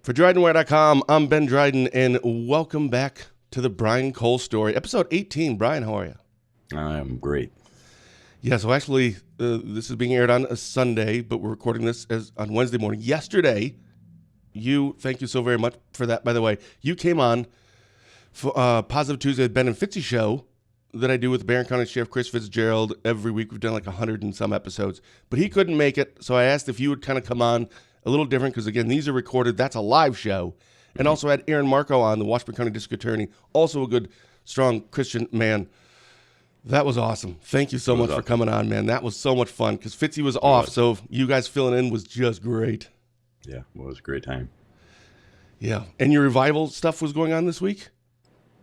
For DrydenWare.com, I'm Ben Dryden, and welcome back to the Brian Cole Story, episode 18. Brian, how are you? I'm great. Yeah, so actually, this is being aired on a Sunday, but we're recording this on Wednesday morning. Yesterday, thank you so very much for that, by the way. You came on for Positive Tuesday with Ben and Fitzy show that I do with Barron County Sheriff Chris Fitzgerald every week. We've done like 100 and some episodes, but he couldn't make it, so I asked if you would kind of come on a little different, because again, these are recorded. That's a live show. And also had Aaron Marco on, the Washburn County District Attorney, also a good, strong Christian man. That was awesome. Thank you so much for coming on, man. That was so much fun, because Fitzy was off, so you guys filling in was just great. Yeah, it was a great time. Yeah. And your revival stuff was going on this week?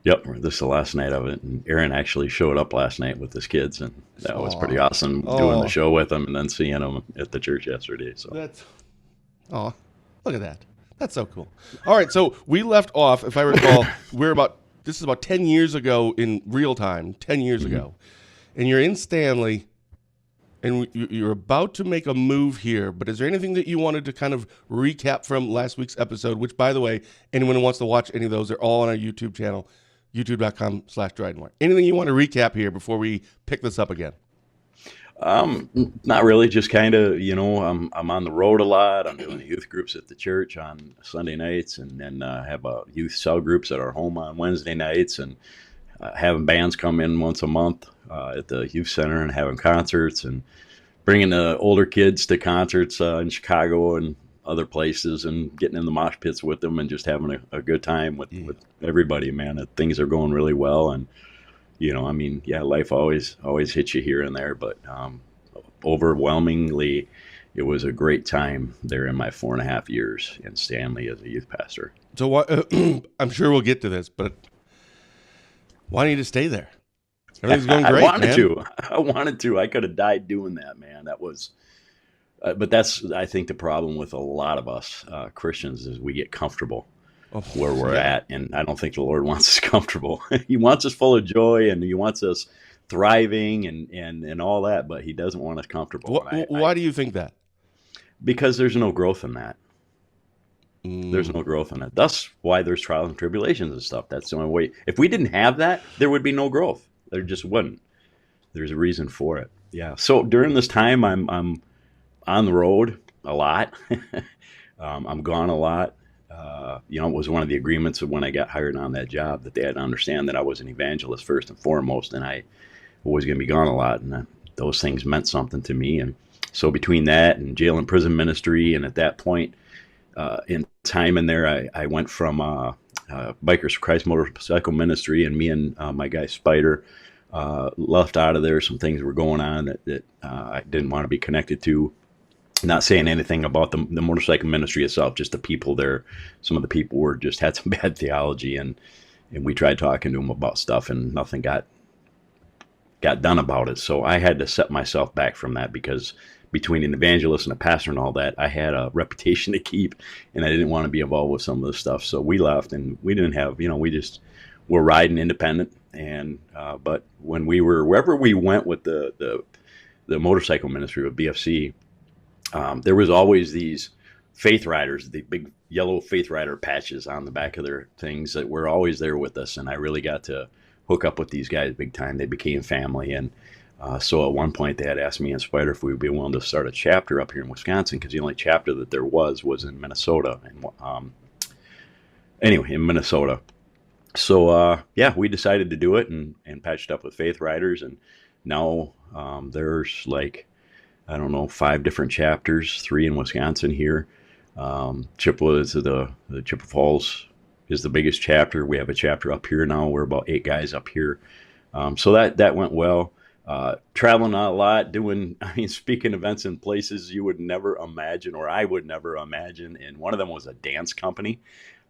Yep, this is the last night of it. And Aaron actually showed up last night with his kids, and that was pretty awesome, doing the show with them and then seeing them at the church yesterday. So look at that. That's so cool. All right, so we left off, if I recall, this is about 10 years ago in real time, 10 years ago. And you're in Stanley, and you're about to make a move here, but is there anything that you wanted to kind of recap from last week's episode, which, by the way, anyone who wants to watch any of those, they're all on our YouTube channel, youtube.com/DrydenWare. Anything you want to recap here before we pick this up again? Not really, just kind of, I'm on the road a lot. I'm doing youth groups at the church on Sunday nights, and then have youth cell groups at our home on Wednesday nights, and having bands come in once a month at the youth center, and having concerts, and bringing the older kids to concerts in Chicago and other places, and getting in the mosh pits with them, and just having a good time with everybody, man. Things are going really well, and life always hits you here and there, but overwhelmingly, it was a great time there in my 4.5 years in Stanley as a youth pastor. So I'm sure we'll get to this, but why don't you just stay there? Everything's going great, I wanted to. I could have died doing that, man. That was, but that's, I think, the problem with a lot of us Christians is we get comfortable where we're at, and I don't think the Lord wants us comfortable. He wants us full of joy, and he wants us thriving and all that, but he doesn't want us comfortable. Why do you think that? Because there's no growth in that. There's no growth in it. That's why there's trials and tribulations and stuff. That's the only way. If we didn't have that, there would be no growth. There just wouldn't. There's a reason for it. Yeah. So during this time, I'm on the road a lot. I'm gone a lot. It was one of the agreements of when I got hired on that job that they had to understand that I was an evangelist first and foremost, and I was going to be gone a lot, and those things meant something to me. And so between that and jail and prison ministry, and at that point in time in there, I went from Bikers for Christ motorcycle ministry, and me and my guy Spider left out of there. Some things were going on that I didn't want to be connected to. Not saying anything about the motorcycle ministry itself, just the people there. Some of the people had some bad theology, and we tried talking to them about stuff, and nothing got done about it. So I had to set myself back from that, because between an evangelist and a pastor and all that, I had a reputation to keep, and I didn't want to be involved with some of this stuff. So we left, and we didn't have, we're riding independent. And but when wherever we went with the motorcycle ministry with BFC, there was always these faith riders, the big yellow faith rider patches on the back of their things that were always there with us. And I really got to hook up with these guys big time. They became family. And so at one point they had asked me and Spider if we would be willing to start a chapter up here in Wisconsin, because the only chapter that there was in Minnesota. And in Minnesota. So we decided to do it and patched up with faith riders. And now there's 5 different chapters, 3 in Wisconsin here. Chippewa is the Chippewa Falls is the biggest chapter. We have a chapter up here now. We're about 8 guys up here. So that went well. Traveling a lot, speaking events in places you would never imagine, or I would never imagine. And one of them was a dance company.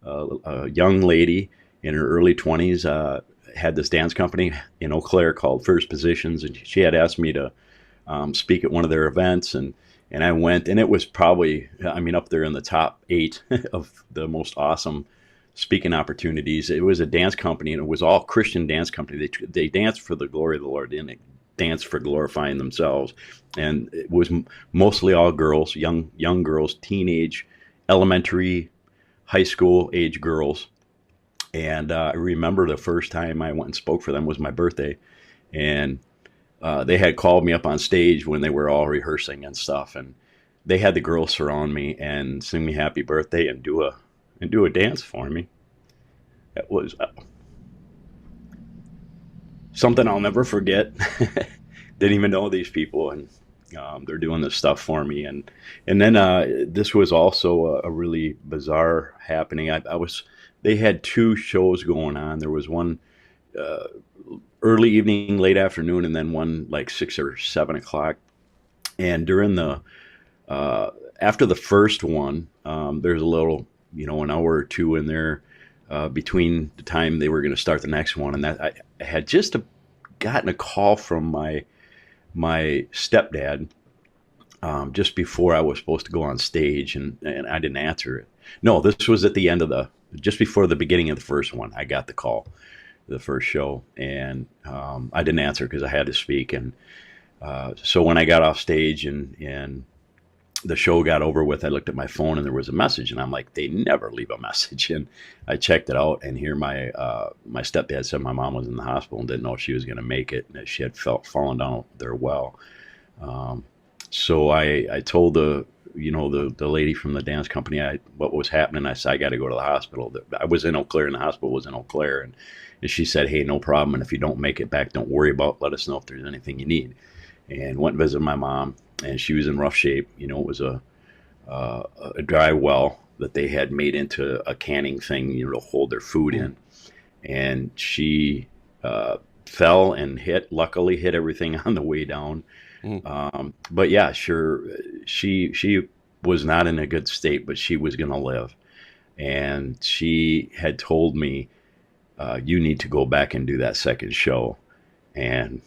A young lady in her early 20s had this dance company in Eau Claire called First Positions, and she had asked me to speak at one of their events, and I went, and it was probably, up there in the top 8 of the most awesome speaking opportunities. It was a dance company, and it was all Christian dance company. They danced for the glory of the Lord, and they danced for glorifying themselves. And it was mostly all girls, young girls, teenage, elementary, high school age girls. And I remember the first time I went and spoke for them was my birthday. And they had called me up on stage when they were all rehearsing and stuff. And they had the girls surround me and sing me happy birthday and do a dance for me. It was something I'll never forget. Didn't even know these people, and they're doing this stuff for me. And then this was also a really bizarre happening. They had two shows going on. There was one early evening, late afternoon, and then one like 6 or 7 o'clock. And during the after the first one, there's a little, an hour or two in there between the time they were going to start the next one. And that I had just gotten a call from my stepdad just before I was supposed to go on stage, and I didn't answer it. No, this was at the end of just before the beginning of the first one. I got the call, the first show, and I didn't answer because I had to speak. And so when I got off stage and the show got over with, I looked at my phone and there was a message, and I'm like, they never leave a message. And I checked it out, and here my stepdad said my mom was in the hospital and didn't know if she was going to make it, and that she had fallen down their well. So I told the lady from the dance company what was happening. I said, I got to go to the hospital. I was in Eau Claire, and the hospital was in Eau Claire, and she said, hey, no problem, and if you don't make it back, don't worry let us know if there's anything you need. And went and visited my mom, and she was in rough shape. It was a dry well that they had made into a canning thing, to hold their food in. And she fell and luckily hit everything on the way down. But yeah, sure, she was not in a good state, but she was going to live. And she had told me, you need to go back and do that second show. And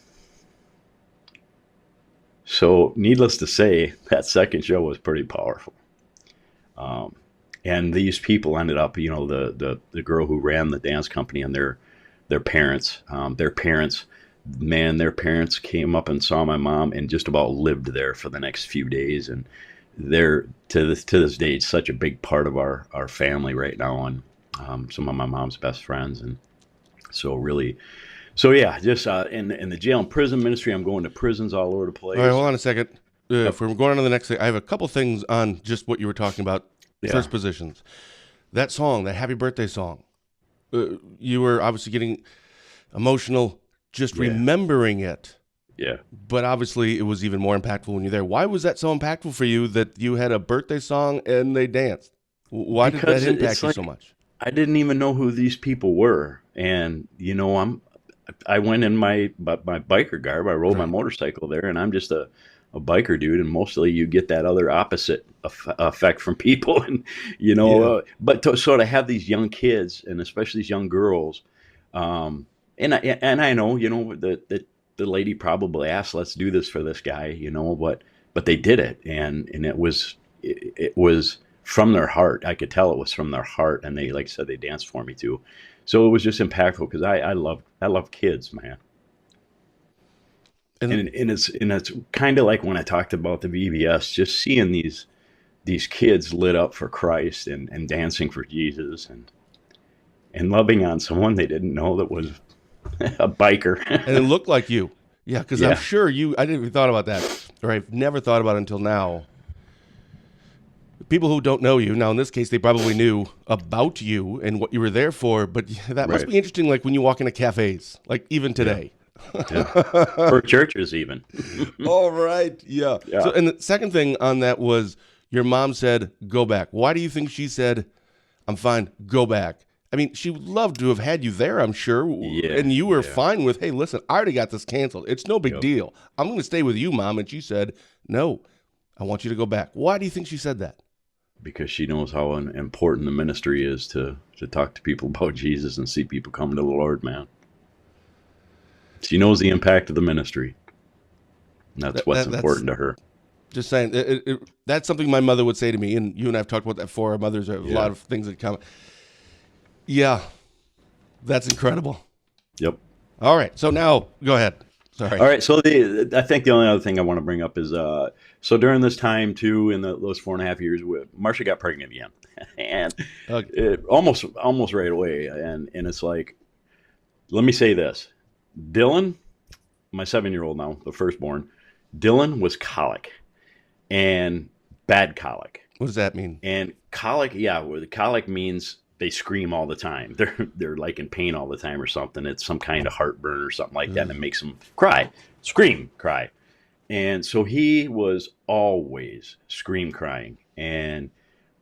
so, needless to say, that second show was pretty powerful. And these people ended up, the girl who ran the dance company and their parents, their parents came up and saw my mom and just about lived there for the next few days. And they're to this day, it's such a big part of our family right now, and some of my mom's best friends. And so really. So yeah, just in the jail and prison ministry, I'm going to prisons all over the place. All right, hold on a second. If we're going on to the next thing, I have a couple things on just what you were talking about. Yeah. First positions. That song, that happy birthday song, you were obviously getting emotional just remembering it. Yeah. But obviously it was even more impactful when you're there. Why was that so impactful for you that you had a birthday song and they danced? Why did that impact you so much? I didn't even know who these people were. And, I went in my biker garb. I rode my motorcycle there, and I'm just a biker dude. And mostly you get that other opposite effect from people. And, but to have these young kids, and especially these young girls, and I know, that the lady probably asked, let's do this for this guy, but they did it. And it was from their heart. I could tell it was from their heart. And they, like I said, they danced for me too. So it was just impactful because I love kids, man. And it's kind of like when I talked about the VBS, just seeing these kids lit up for Christ and dancing for Jesus and loving on someone they didn't know that was a biker. And it looked like you. Yeah, because I'm sure I didn't even thought about that, or I've never thought about it until now. People who don't know you, now in this case, they probably knew about you and what you were there for, but that must be interesting, like when you walk into cafes, like even today. Or churches even. All right, yeah. So, and the second thing on that was your mom said, go back. Why do you think she said, I'm fine, go back? I mean, she would love to have had you there, I'm sure, and you were fine with, hey, listen, I already got this canceled. It's no big deal. I'm going to stay with you, Mom. And she said, no, I want you to go back. Why do you think she said that? Because she knows how important the ministry is to talk to people about Jesus and see people come to the Lord, man. She knows the impact of the ministry. And that's what's important to her. Just saying, that's something my mother would say to me, and you and I have talked about that before. Our mothers have a lot of things that come. Yeah, that's incredible. Yep. All right, so now go ahead. Sorry. All right. So I think the only other thing I want to bring up is so during this time too, in those 4.5 years, Marcia got pregnant again, and Okay. it almost right away. And it's like, let me say this, Dylan, my 7-year-old now, the firstborn, Dylan was colic and bad colic. What does that mean? And colic, yeah, well, the colic means they scream all the time. They're like in pain all the time or something. It's some kind of heartburn or something like that, and it makes them cry, scream, cry. And so he was always scream crying. And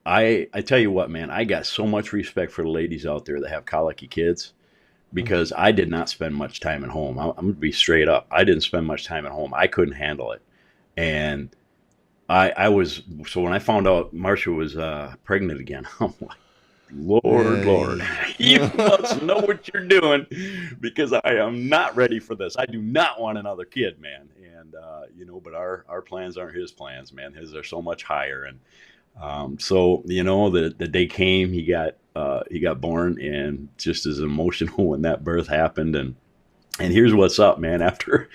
I tell you what, man, I got so much respect for the ladies out there that have colicky kids because I did not spend much time at home. I'm gonna be straight up. I didn't spend much time at home. I couldn't handle it, and I was so when I found out Marcia was pregnant again, I'm like, Lord, you must know what you're doing because I am not ready for this. I do not want another kid, man. And but our plans aren't his plans, man. His are so much higher. And so the day came, he got born, and just as emotional when that birth happened. And here's what's up, man. After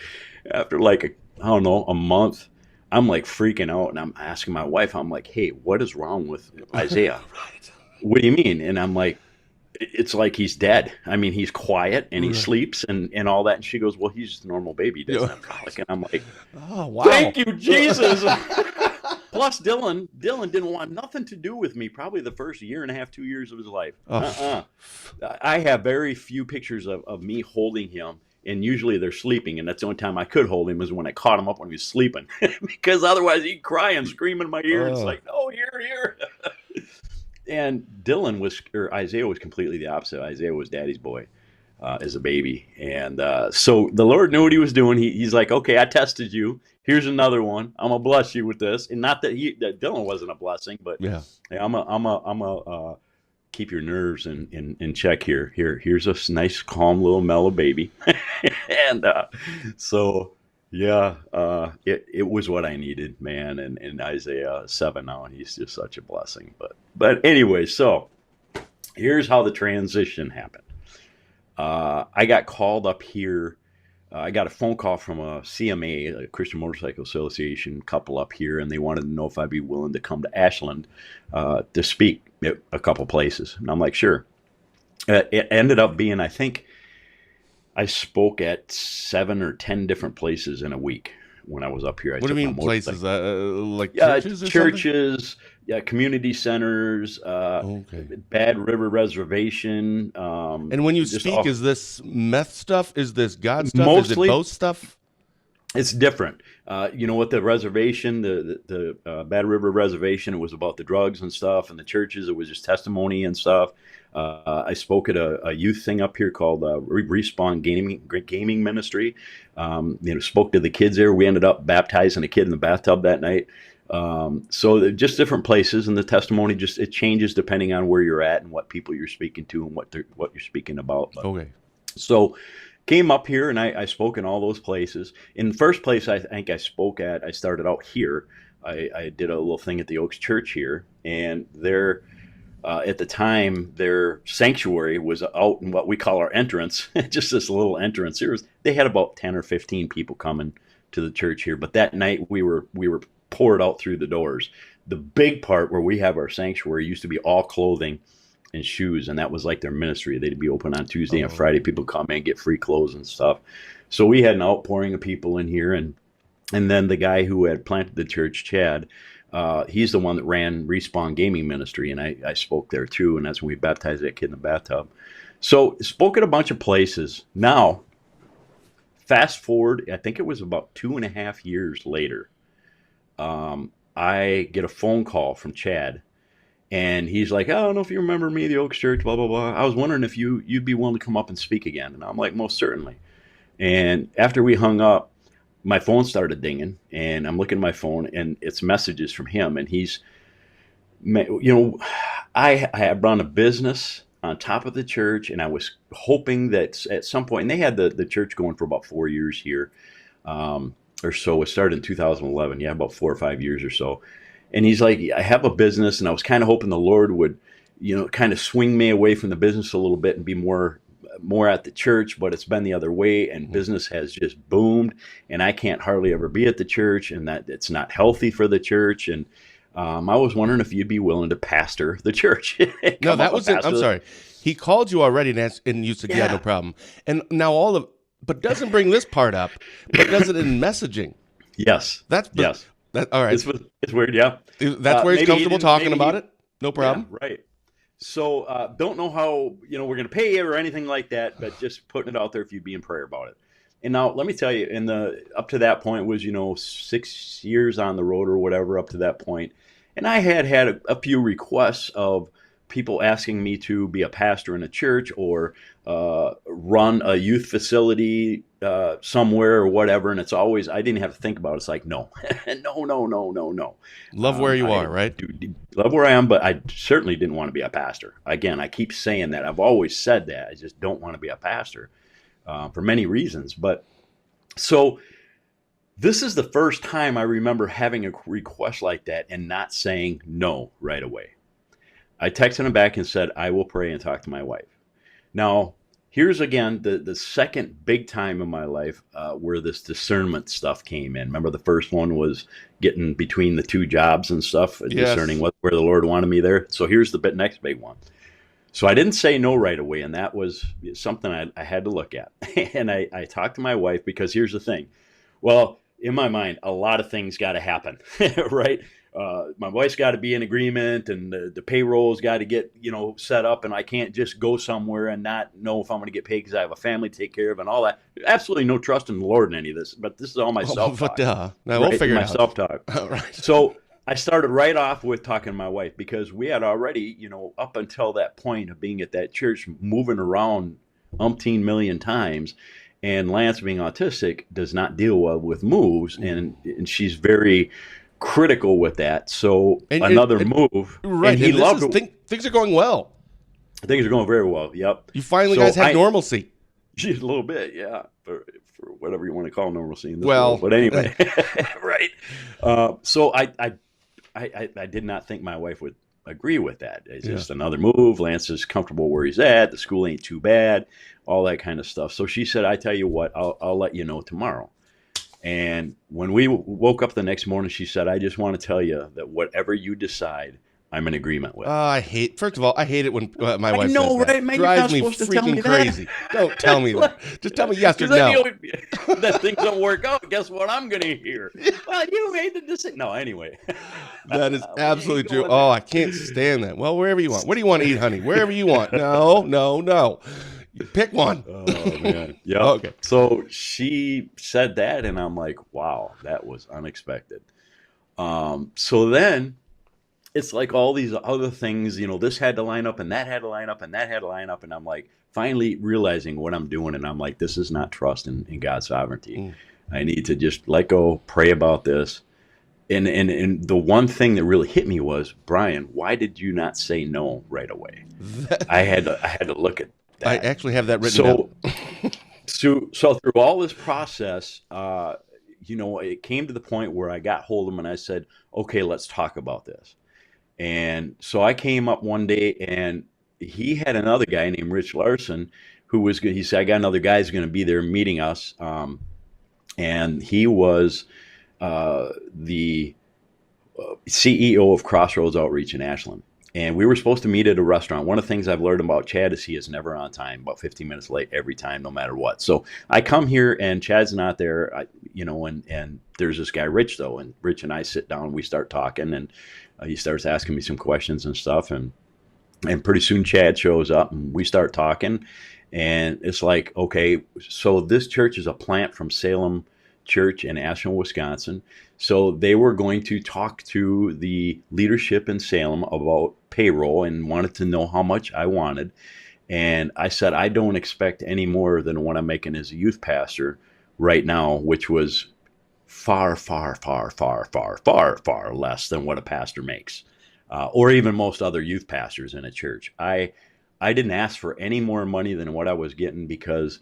like I don't know, a month, I'm like freaking out, and I'm asking my wife, I'm like, hey, what is wrong with Isaiah? Right. What do you mean? And I'm like, it's like he's dead. I mean, he's quiet and he Right. sleeps and all that. And she goes, well, he's just a normal baby. He doesn't have colic. And I'm like, Oh, wow. thank you, Jesus. Plus, Dylan didn't want nothing to do with me probably the first 1.5 2 years of his life. Oh. I have very few pictures of me holding him. And usually they're sleeping, and that's the only time I could hold him is when I caught him up when he was sleeping, because otherwise he'd cry and scream in my ear. It's like, no, here. And Isaiah was completely the opposite. Isaiah was daddy's boy as a baby. And so the Lord knew what he was doing. He's like, okay, I tested you. Here's another one. I'm going to bless you with this. And not that that Dylan wasn't a blessing, but Yeah. hey, I'm a keep your nerves in check here. Here's a nice, calm, little mellow baby. And so, yeah, it was what I needed, man. And Isaiah 7 now, and he's just such a blessing. But anyway, so here's how the transition happened. I got called up here. I got a phone call from a CMA, a Christian Motorcycle Association couple up here, and they wanted to know if I'd be willing to come to Ashland to speak at a couple places. And I'm like, sure. It ended up being, I think, I spoke at 7 or 10 different places in a week when I was up here. What do you mean places? Like churches or churches, yeah, community centers, Okay. Bad River Reservation. And when you speak, is this meth stuff? Is this God stuff? Mostly, is it both stuff? It's different. With the reservation, the Bad River Reservation, it was about the drugs and stuff, and the churches, it was just testimony and stuff. I spoke at a youth thing up here called Respawn Gaming Ministry. Spoke to the kids there. We ended up baptizing a kid in the bathtub that night. So they're just different places, and the testimony it changes depending on where you're at and what people you're speaking to and what you're speaking about. But, Okay. So came up here, and I spoke in all those places. In the first place I think I started out here. I did a little thing at the Oaks Church here, and at the time, their sanctuary was out in what we call our entrance, just this little entrance. They had about 10 or 15 people coming to the church here, but that night we were poured out through the doors. The big part where we have our sanctuary used to be all clothing and shoes, and that was like their ministry. They'd be open on Tuesday and Friday. People come in and get free clothes and stuff. So we had an outpouring of people in here, and then the guy who had planted the church, Chad, he's the one that ran Respawn Gaming Ministry, and I spoke there too, and that's when we baptized that kid in the bathtub. So spoke at a bunch of places. Now, fast forward, I think it was about 2.5 years later, I get a phone call from Chad, and he's like, I don't know if you remember me, the Oaks Church, blah, blah, blah. I was wondering if you'd be willing to come up and speak again. And I'm like, most certainly. And after we hung up, my phone started dinging, and I'm looking at my phone, and it's messages from him. And he's, I run a business on top of the church, and I was hoping that at some point, and they had the church going for about 4 years here or so. It started in 2011. Yeah, about 4 or 5 years or so. And he's like, I have a business, and I was kind of hoping the Lord would, kind of swing me away from the business a little bit and be more more at the church, but it's been the other way, and business has just boomed, and I can't hardly ever be at the church, and that it's not healthy for the church. And I was wondering if you'd be willing to pastor the church. No, that was it. I'm sorry. He called you already, and you said, yeah, no problem. And now but doesn't bring this part up, but does it in messaging. Yes. Yes. All right. It's weird, yeah. That's where he's comfortable talking about it. No problem. Yeah, right. So don't know how, we're going to pay you or anything like that, but just putting it out there if you'd be in prayer about it. And now let me tell you, up to that point was, 6 years on the road or whatever up to that point. And I had a few requests of people asking me to be a pastor in a church or run a youth facility somewhere or whatever. And it's always, I didn't have to think about it. It's like, no, no. Love where you are, right? Love where I am, but I certainly didn't want to be a pastor. Again, I keep saying that. I've always said that. I just don't want to be a pastor for many reasons. But so this is the first time I remember having a request like that and not saying no right away. I texted him back and said, I will pray and talk to my wife. Now, here's again the second big time in my life where this discernment stuff came in. Remember, the first one was getting between the two jobs and stuff, discerning where the Lord wanted me there. So here's the next big one. So I didn't say no right away, and that was something I had to look at. And I talked to my wife because here's the thing. Well, in my mind, a lot of things got to happen, right? My wife's got to be in agreement, and the payroll's got to get set up, and I can't just go somewhere and not know if I'm going to get paid because I have a family to take care of and all that. Absolutely no trust in the Lord in any of this, but this is all my self-talk. Now we'll figure it out. Self-talk. Right. So I started right off with talking to my wife because we had already, up until that point of being at that church, moving around umpteen million times. And Lance, being autistic, does not deal well with moves, and she's very critical with that. So another move, right? And he loved it. Things are going well. Things are going very well. Yep. You finally guys have normalcy. A little bit, yeah, for whatever you want to call normalcy in this world. But anyway, right. So I did not think my wife would agree with that. It's just another move. Lance is comfortable where he's at. The school ain't too bad. All that kind of stuff. So she said, I tell you what, I'll let you know tomorrow. And when we woke up the next morning, she said, I just want to tell you that whatever you decide, I'm in agreement with. First of all, I hate it when my wife says right? that. Man, drives me freaking crazy. Don't tell me that. Just tell me yes or no. That things don't work out. Guess what I'm going to hear? Well, you made the decision. No, anyway. That is absolutely true. Oh, I can't stand that. Well, wherever you want. What do you want to eat, honey? Wherever you want. No. You pick one. Oh, man. Yeah. Okay. So she said that, and I'm like, wow, that was unexpected. So then it's like all these other things, this had to line up, and that had to line up, and that had to line up. And I'm like, finally realizing what I'm doing. And I'm like, this is not trust in God's sovereignty. I need to just let go, pray about this. And the one thing that really hit me was, Brian, why did you not say no right away? I had to look at that. I actually have that written down. So through all this process, it came to the point where I got hold of him and I said, okay, let's talk about this. And so I came up one day, and he had another guy named Rich Larson he said, I got another guy who's going to be there meeting us. And he was the CEO of Crossroads Outreach in Ashland. And we were supposed to meet at a restaurant. One of the things I've learned about Chad is he is never on time, about 15 minutes late every time, no matter what. So I come here, and Chad's not there, and there's this guy, Rich, though. And Rich and I sit down, we start talking, and he starts asking me some questions and stuff. And pretty soon Chad shows up, and we start talking. And it's like, okay, so this church is a plant from Salem Church in Ashland, Wisconsin. So they were going to talk to the leadership in Salem about payroll and wanted to know how much I wanted. And I said, I don't expect any more than what I'm making as a youth pastor right now, which was far, far, far, far, far, far, far less than what a pastor makes, or even most other youth pastors in a church. I didn't ask for any more money than what I was getting because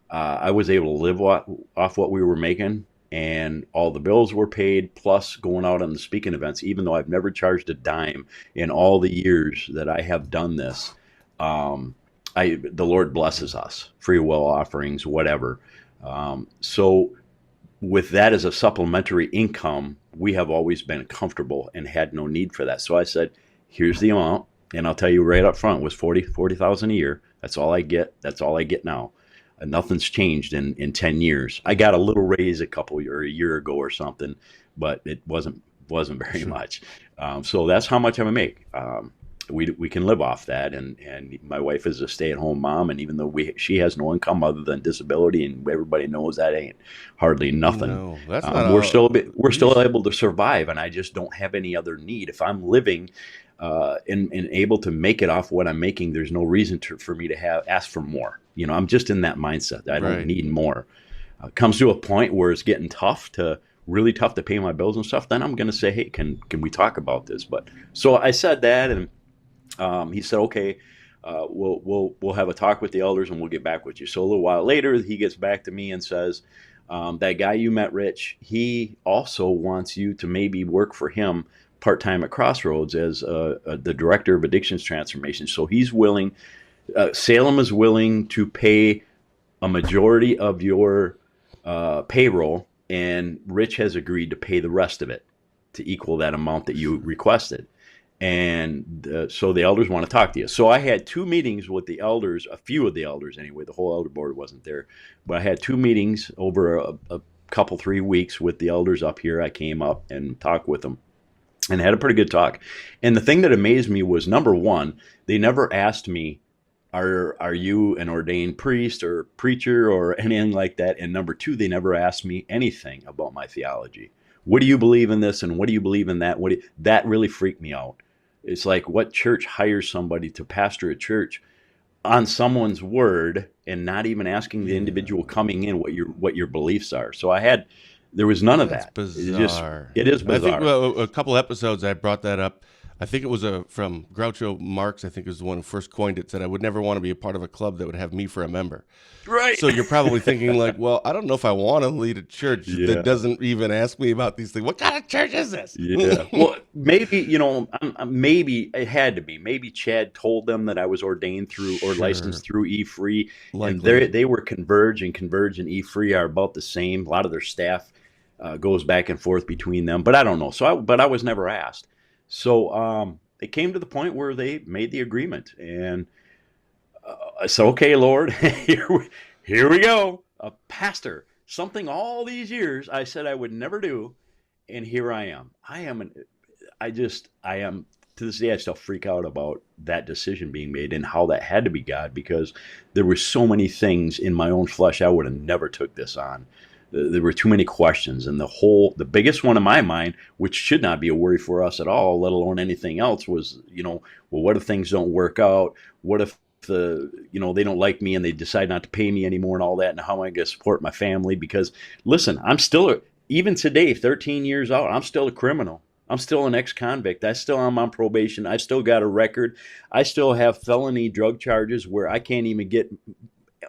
I was able to live off what we were making, and all the bills were paid, plus going out on the speaking events, even though I've never charged a dime in all the years that I have done this. the Lord blesses us, free will offerings, whatever. So with that as a supplementary income, we have always been comfortable and had no need for that. So I said, here's the amount. And I'll tell you right up front, it was 40,000 a year. That's all I get. That's all I get now. Nothing's changed in 10 years. I got a little raise a year ago or something, but it wasn't very much. So that's how much I'm gonna make. We can live off that, and my wife is a stay-at-home mom, and even though she has no income other than disability, and everybody knows that ain't hardly nothing. No, that's not We're still able to survive, and I just don't have any other need. If I'm living and able to make it off what I'm making, there's no reason for me to ask for more. I'm just in that mindset. I don't need more. Comes to a point where it's getting really tough to pay my bills and stuff. Then I'm going to say, hey, can we talk about this? But so I said that, and he said, okay, we'll have a talk with the elders and we'll get back with you. So a little while later, he gets back to me and says, that guy you met, Rich, he also wants you to maybe work for him part-time at Crossroads as the director of addictions transformation. So he's willing, Salem is willing to pay a majority of your payroll, and Rich has agreed to pay the rest of it to equal that amount that you requested. And so the elders want to talk to you. So I had 2 meetings with the elders, a few of the elders anyway. The whole elder board wasn't there. But I had 2 meetings over a couple, 3 weeks with the elders up here. I came up and talked with them and had a pretty good talk. And the thing that amazed me was, number one, they never asked me, are you an ordained priest or preacher or anything like that? And number two, they never asked me anything about my theology. What do you believe in this and what do you believe in that? That really freaked me out. It's like, what church hires somebody to pastor a church on someone's word and not even asking the individual coming in what your beliefs are? So there was none of that. Bizarre. It is bizarre. I think a couple episodes I brought that up. I think it was from Groucho Marx, I think is the one who first coined it, said I would never want to be a part of a club that would have me for a member. Right. So you're probably thinking like, well, I don't know if I want to lead a church that doesn't even ask me about these things. What kind of church is this? Yeah. Well, maybe, maybe it had to be. Maybe Chad told them that I was ordained through or licensed through E-Free. Likely. And they were Converge and E-Free are about the same. A lot of their staff goes back and forth between them, but I don't know. But I was never asked. So it came to the point where they made the agreement, and I said, "Okay, Lord, here we go." A pastor, something all these years I said I would never do, and here I am. I am to this day. I still freak out about that decision being made and how that had to be God, because there were so many things in my own flesh I would have never took this on. There were too many questions, and the biggest one in my mind, which should not be a worry for us at all, let alone anything else, was, well, what if things don't work out? What if they don't like me and they decide not to pay me anymore and all that? And how am I going to support my family? Because listen, I'm still, even today, 13 years out, I'm still a criminal. I'm still an ex-convict. I still am on probation. I still got a record. I still have felony drug charges where I can't even get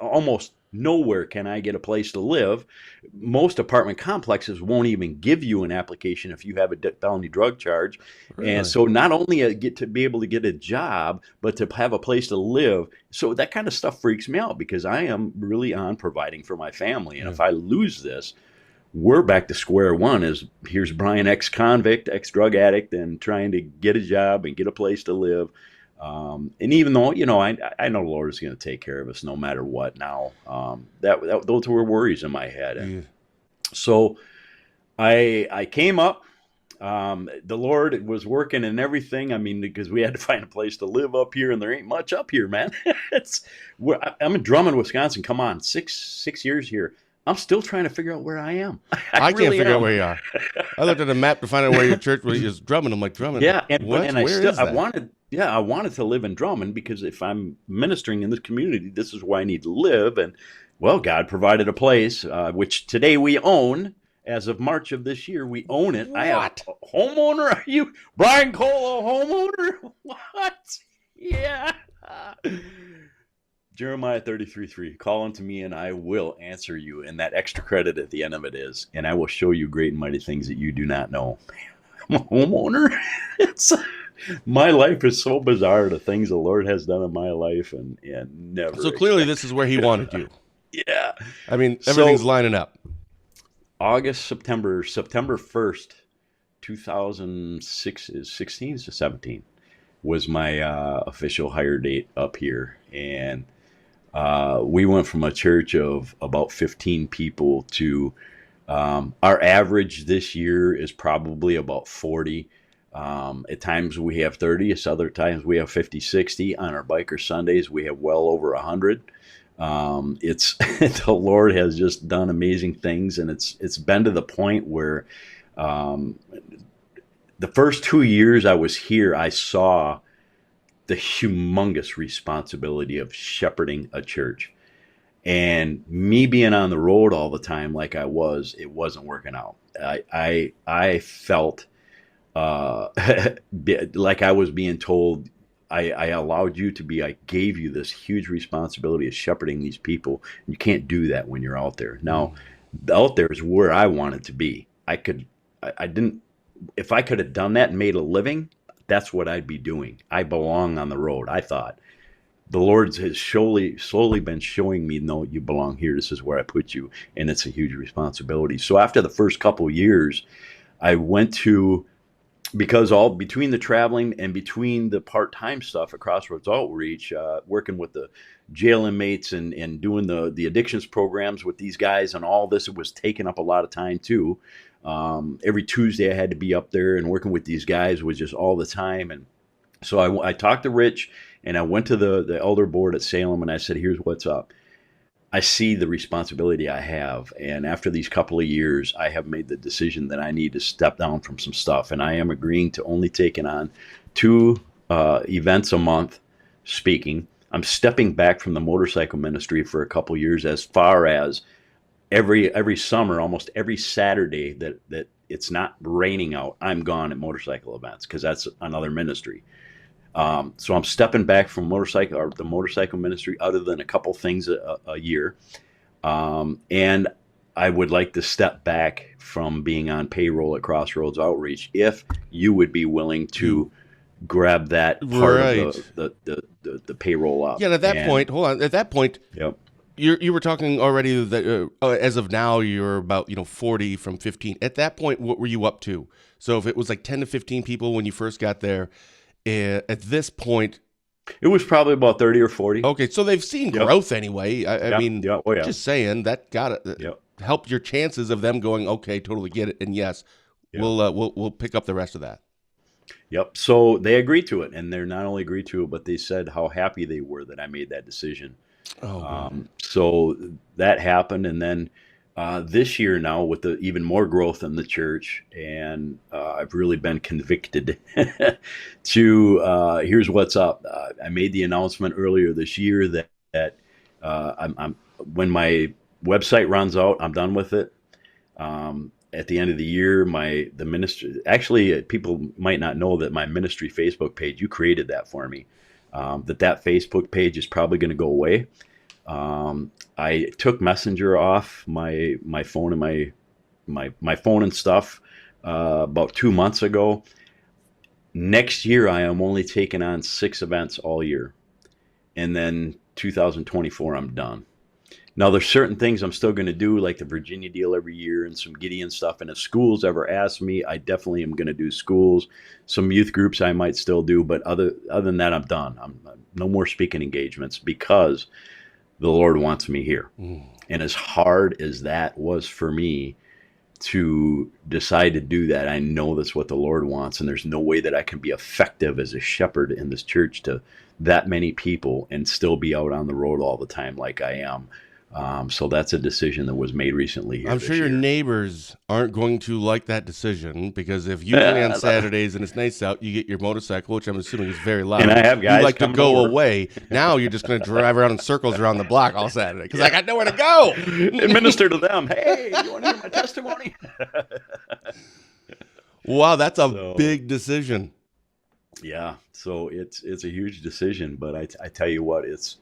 almost nowhere can I get a place to live. Most apartment complexes won't even give you an application if you have a felony drug charge. Really? And so not only get to be able to get a job, but to have a place to live. So that kind of stuff freaks me out, because I am really on providing for my family. And if I lose this, we're back to square one. Here's Brian, ex-convict, ex-drug addict, and trying to get a job and get a place to live. And even though, I know the Lord is going to take care of us no matter what now, those were worries in my head. And so I came up, the Lord was working and everything. I mean, because we had to find a place to live up here, and there ain't much up here, man. I'm in Drummond, Wisconsin. Come on, six years here. I'm still trying to figure out where I am. I really can't figure out where you are. I looked at a map to find out where your church was. Drummond. I'm like, Drummond. Yeah, I wanted to live in Drummond, because if I'm ministering in this community, this is where I need to live. And well, God provided a place, which today we own. As of March of this year, we own it. What? I have a homeowner. Are you Brian Cole, a homeowner? What? Yeah. Jeremiah 33:3, call unto me and I will answer you. And that extra credit at the end of it is, and I will show you great and mighty things that you do not know. I'm a homeowner. My life is so bizarre, the things the Lord has done in my life, and never So clearly, expect. this is where He wanted you. Yeah. I mean, everything's So lining up. September 1st, 2006 is 16 to 17 was my official hire date up here, and we went from a church of about 15 people to our average this year is probably about 40. At times we have 30, at other times we have 50, 60. On our biker Sundays, we have well over 100. It's the Lord has just done amazing things, and it's been to the point where um, the first 2 years I was here, I saw the humongous responsibility of shepherding a church. And me being on the road all the time, like I was, it wasn't working out. I felt uh, like I was being told, I allowed you to be, I gave you this huge responsibility of shepherding these people. You can't do that when you're out there. Now, out there is where I wanted to be. I didn't, if I could have done that and made a living, that's what I'd be doing. I belong on the road, I thought. The Lord has slowly been showing me, no, you belong here. This is where I put you. And it's a huge responsibility. So after the first couple of years, I went to, because all between the traveling and between the part-time stuff at Crossroads Outreach, working with the jail inmates and doing the addictions programs with these guys and all this, it was taking up a lot of time too. Every Tuesday I had to be up there and working with these guys was just all the time. And so I talked to Rich and I went to the elder board at Salem and I said, here's what's up. I see the responsibility I have. And after these couple of years, I have made the decision that I need to step down from some stuff. And I am agreeing to only taking on two events a month speaking. I'm stepping back from the motorcycle ministry for a couple of years, as far as every summer, almost every Saturday that it's not raining out, I'm gone at motorcycle events because that's another ministry. So I'm stepping back from the motorcycle ministry, other than a couple things a year. And I would like to step back from being on payroll at Crossroads Outreach, if you would be willing to grab that part Right. of the payroll up. Yeah, and at that point, hold on. At that point, Yep. you were talking already that as of now you're about 40 from 15. At that point, what were you up to? So if it was like 10 to 15 people when you first got there, at this point, It was probably about 30 or 40. okay, so they've seen Yep. growth anyway. I Yep. mean, Yep. Oh, yeah. just saying that got to Yep. help your chances of them going, okay, totally get it, and yes, Yep. we'll pick up the rest of that. Yep. So they agreed to it, and they're not only agreed to it, but they said how happy they were that I made that decision. Oh, So that happened, and then this year now, with the even more growth in the church, and I've really been convicted to here's what's up. I made the announcement earlier this year that I'm when my website runs out, I'm done with it. At the end of the year, the ministry, actually, people might not know that my ministry Facebook page, you created that for me. That Facebook page is probably going to go away. I took Messenger off my phone and my phone and stuff about 2 months ago. Next year, I am only taking on 6 events all year, and then 2024, I'm done. Now, there's certain things I'm still going to do, like the Virginia deal every year and some Gideon stuff. And if schools ever ask me, I definitely am going to do schools. Some youth groups I might still do, but other than that, I'm done. I'm no more speaking engagements, because the Lord wants me here. And as hard as that was for me to decide to do that, I know that's what the Lord wants, and there's no way that I can be effective as a shepherd in this church to that many people and still be out on the road all the time like I am. So that's a decision that was made recently here I'm this sure your year. neighbors aren't going to like that decision, because if usually on Saturdays and it's nice out, you get your motorcycle, which I'm assuming is very loud. And I have guys You like to coming go over. away. Now you're just going to drive around in circles around the block all Saturday because I got nowhere to go. Administer to them. Hey, you want to hear my testimony? Wow, that's a So- big decision. Yeah, so it's a huge decision, but I tell you what, it's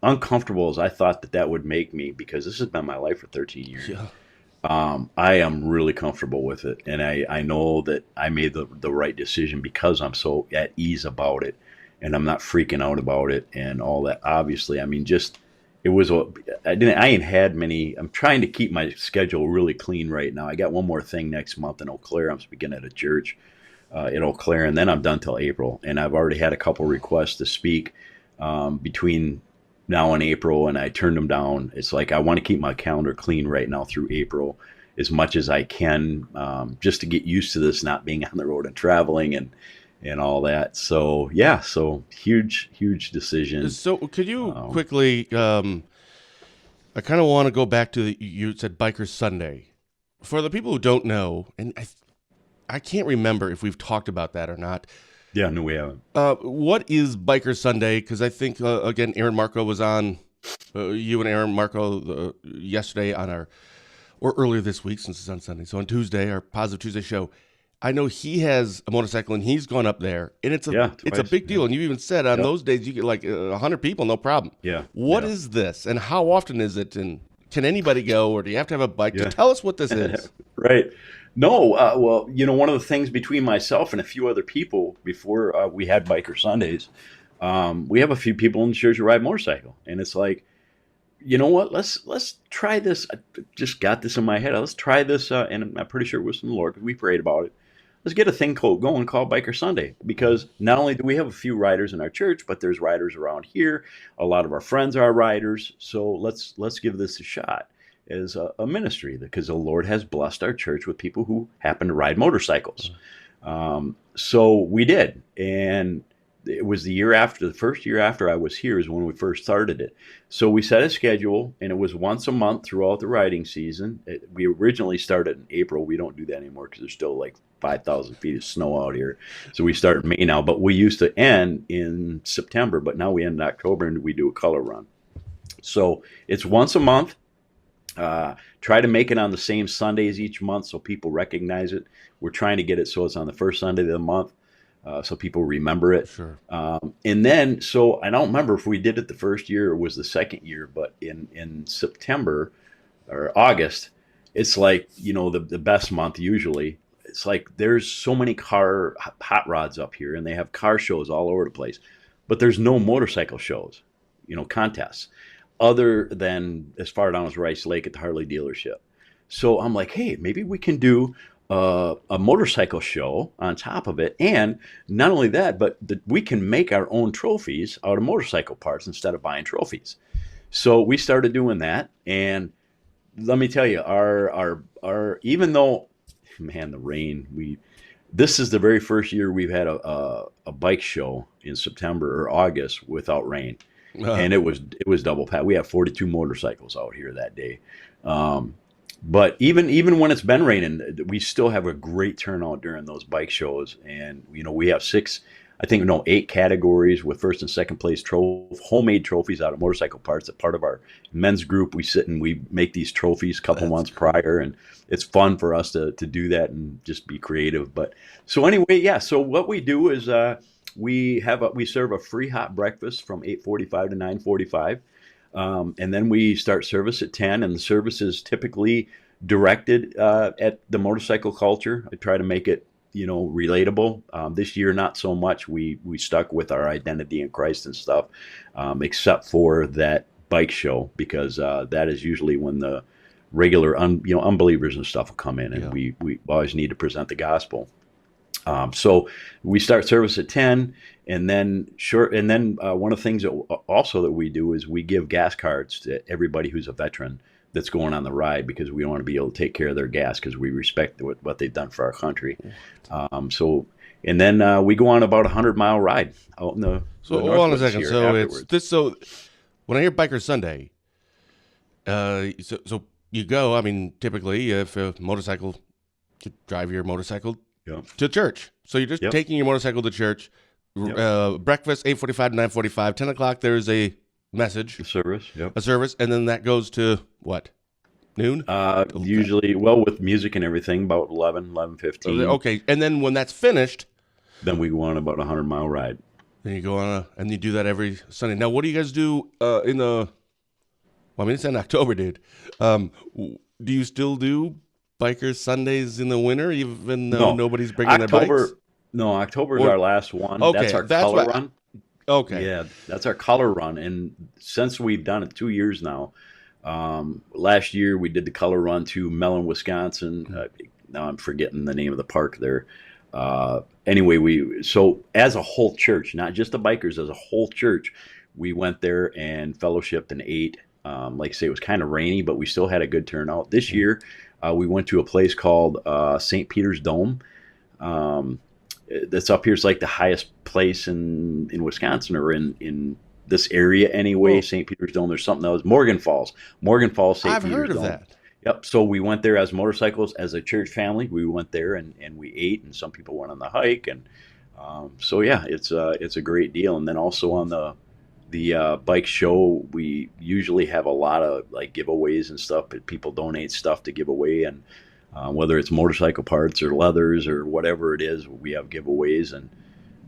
uncomfortable as I thought that would make me, because this has been my life for 13 years. Yeah. I am really comfortable with it, and I know that I made the right decision because I'm so at ease about it, and I'm not freaking out about it and all that. Obviously, I mean, just it was a I ain't had many. I'm trying to keep my schedule really clean right now. I got one more thing next month in Eau Claire. I'm speaking at a church in Eau Claire, and then I'm done till April. And I've already had a couple requests to speak between now and April, and I turned them down. It's like I want to keep my calendar clean right now through April as much as I can, just to get used to this not being on the road and traveling and all that. So yeah, so huge decision. So could you quickly? I kind of want to go back to you said Biker Sunday. For the people who don't know, and I can't remember if we've talked about that or not. Yeah, no, we haven't. What is Biker Sunday? Because I think again, Aaron Marco was on. You and Aaron Marco yesterday on our, or earlier this week since it's on Sunday. So on Tuesday, our Positive Tuesday show. I know he has a motorcycle and he's gone up there, and it's a big deal. And you even said on those days you get like 100 people, no problem. Yeah. What is this, and how often is it, and can anybody go, or do you have to have a bike? Just tell us what this is. Right. No, well, one of the things between myself and a few other people before we had Biker Sundays, we have a few people in the church who ride motorcycle, and it's like, you know what? Let's try this. I just got this in my head. Let's try this, and I'm pretty sure it was from the Lord because we prayed about it. Let's get a thing going called Biker Sunday, because not only do we have a few riders in our church, but there's riders around here. A lot of our friends are riders, so let's give this a shot as a ministry, because the Lord has blessed our church with people who happen to ride motorcycles. So we did, and it was the first year after I was here is when we first started it. So we set a schedule, and it was once a month throughout the riding season. We originally started in April. We don't do that anymore because there's still like 5,000 feet of snow out here. So we start in May now, but we used to end in September, but now we end in October and we do a color run. So it's once a month. Try to make it on the same Sundays each month so people recognize it. We're trying to get it so it's on the first Sunday of the month. So people remember it. Sure. And then, so I don't remember if we did it the first year or was the second year, but in September or August, it's like, the best month usually. It's like there's so many hot rods up here, and they have car shows all over the place, but there's no motorcycle shows, contests, other than as far down as Rice Lake at the Harley dealership. So I'm like, hey, maybe we can do a motorcycle show on top of it. And not only that, but we can make our own trophies out of motorcycle parts instead of buying trophies. So we started doing that. And let me tell you, our even though, man, the rain, this is the very first year we've had a bike show in September or August without rain. And it was double packed. We have 42 motorcycles out here that day. But even when it's been raining, we still have a great turnout during those bike shows. And, we have 8 categories with first and second place homemade trophies out of motorcycle parts. A part of our men's group, we sit and we make these trophies a couple months prior. And it's fun for us to do that and just be creative. But so anyway, yeah. So what we do is we serve a free hot breakfast from 8:45 to 9:45. And then we start service at 10, and the service is typically directed at the motorcycle culture. I try to make it, relatable. This year, not so much. We stuck with our identity in Christ and stuff, except for that bike show, because that is usually when the regular, unbelievers and stuff will come in, and we always need to present the gospel. So we start service at 10, and then one of the things that we do is we give gas cards to everybody who's a veteran that's going on the ride, because we want to be able to take care of their gas, because we respect what they've done for our country. And then we go on about 100-mile ride out in the. So hold on a second. So it's this. So when I hear Biker Sunday, so you go. I mean, typically, if a motorcycle, you drive your motorcycle to church. So you're just taking your motorcycle to church. Breakfast 8:45 to 9:45. 10 o'clock. There's a message, a service, and then that goes to what? Noon. Usually, with music and everything, about 11:15. Okay, and then when that's finished, then we go on about a 100-mile ride. Then you go on and you do that every Sunday. Now, what do you guys do in the? Well, I mean, it's in October, dude. do you still do Biker Sundays in the winter, even though No, nobody's bringing their bikes? No, October is Or our last one. That's okay, our that's color what. run. Okay, Yeah, that's our color run. And since we've done it 2 years now, last year we did the color run to Mellon, Wisconsin. Now I'm forgetting the name of the park there. Anyway, so as a whole church, not just the bikers, as a whole church, we went there and fellowshipped and ate. Like I say, it was kind of rainy, but we still had a good turnout. This year, we went to a place called St. Peter's Dome. Um, that's up here. It's like the highest place in Wisconsin, or in this area anyway. well, St. Peter's Dome. There's something else. Morgan Falls, St. I've Peter's heard of Dome. that. Yep. So we went there as motorcycles, as a church family. We went there and we ate, and some people went on the hike, and so yeah, it's a great deal. And then also on the bike show, we usually have a lot of like giveaways and stuff. But people donate stuff to give away, and whether it's motorcycle parts or leathers or whatever it is, we have giveaways. And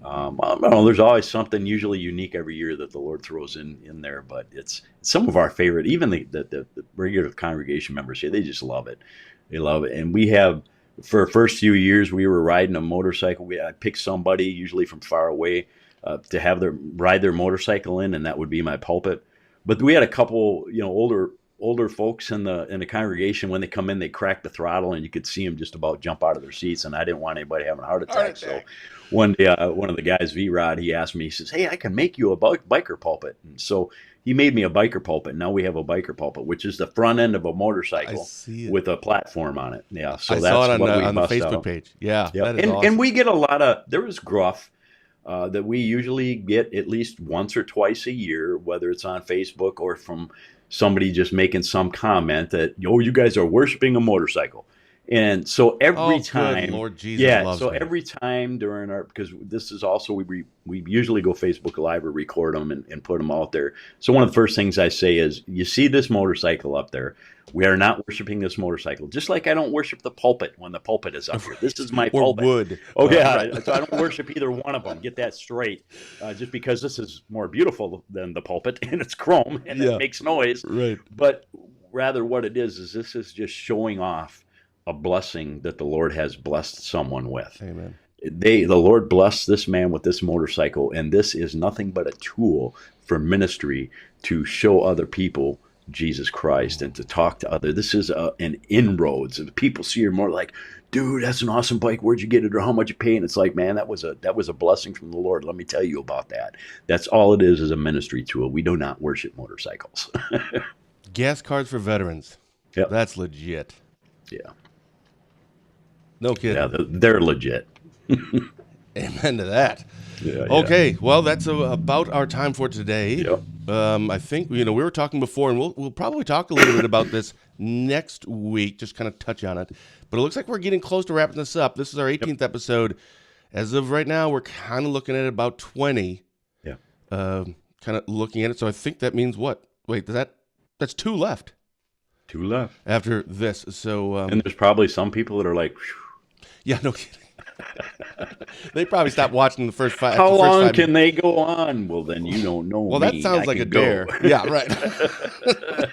I don't know, there's always something usually unique every year that the Lord throws in there. But it's some of our favorite. Even the regular congregation members here, they just love it. They love it. And we have, for the first few years, we were riding a motorcycle. I picked somebody, usually from far away, to have them ride their motorcycle in, and that would be my pulpit. But we had a couple, older folks in the congregation. When they come in, they crack the throttle, and you could see them just about jump out of their seats. And I didn't want anybody having a heart attack. So one day, one of the guys, V-Rod, he asked me, he says, "Hey, I can make you a biker pulpit." And so he made me a biker pulpit. Now we have a biker pulpit, which is the front end of a I motorcycle see it. with a platform on it. Yeah, so I that's saw it what we on the bust Facebook out. page. Yeah, Yeah, that is and awesome. we get a lot of, there is gruff that we usually get at least once or twice a year, whether it's on Facebook or from somebody just making some comment that, "Oh, you guys are worshiping a motorcycle." And so every Oh, good time, Lord Jesus yeah, loves so me. every time during our, because this is also, we usually go Facebook Live or record them and put them out there. So one of the first things I say is, you see this motorcycle up there, we are not worshiping this motorcycle. Just like I don't worship the pulpit when the pulpit is up here. This is my Or pulpit. wood. Oh yeah, Right. so I don't worship either one of them. Get that straight. Just because this is more beautiful than the pulpit, and it's chrome and Yeah. it makes noise. Right. But rather, what it is this is just showing off a blessing that the Lord has blessed someone with. Amen. The Lord blessed this man with this motorcycle, and this is nothing but a tool for ministry to show other people Jesus Christ and to talk to others. This is an inroads. And people see her more like, "Dude, that's an awesome bike. Where'd you get it, or how much you pay?" And it's like, man, that was a blessing from the Lord. Let me tell you about that. That's all it is a ministry tool. We do not worship motorcycles. Gas cards for veterans. Yep. That's legit. Yeah, No kidding. yeah, they're legit. Amen to that. Yeah. Okay, well, that's about our time for today. Yep. I think we were talking before, and we'll probably talk a little bit about this next week, just kind of touch on it. But it looks like we're getting close to wrapping this up. This is our 18th episode. As of right now, we're kind of looking at about 20. Yeah. Kind of looking at it. So I think that means what? Wait, that's 2 left 2 left. after this. So And there's probably some people that are like, "Phew, yeah, no kidding. They probably stopped watching the first 5. how the first long 5 can they go on?" Well, then you don't know Well, me. that sounds I like a can go. dare. Yeah, right.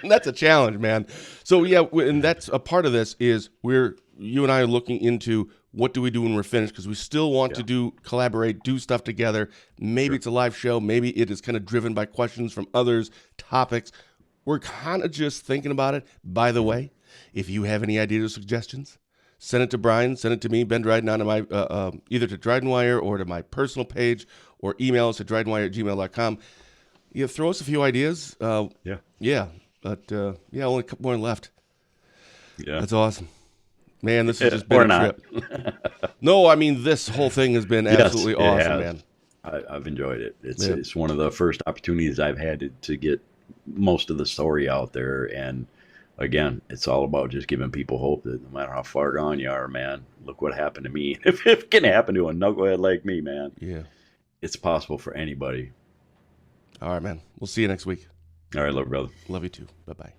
That's a challenge, man. So yeah, and that's a part of this is you and I are looking into what do we do when we're finished, because we still want to collaborate, do stuff together. Maybe it's a live show. Maybe it is kind of driven by questions from others, topics. We're kind of just thinking about it. By the way, if you have any ideas or suggestions, send it to Brian, send it to me, Ben Dryden, on my either to Drydenwire or to my personal page, or email us at drydenwire@gmail.com. Yeah, throw us a few ideas. Yeah. But only a couple more left. Yeah. That's awesome. Man, this has just been Or a not. trip. No, I mean, this whole thing has been absolutely Yes, it awesome, has. man. I've enjoyed it. It's Yeah. it's one of the first opportunities I've had to get most of the story out there. And again, it's all about just giving people hope that no matter how far gone you are, man, look what happened to me. If it can happen to a knucklehead like me, man, Yeah. it's possible for anybody. All right, man. We'll see you next week. All right, love, brother. Love you too. Bye-bye.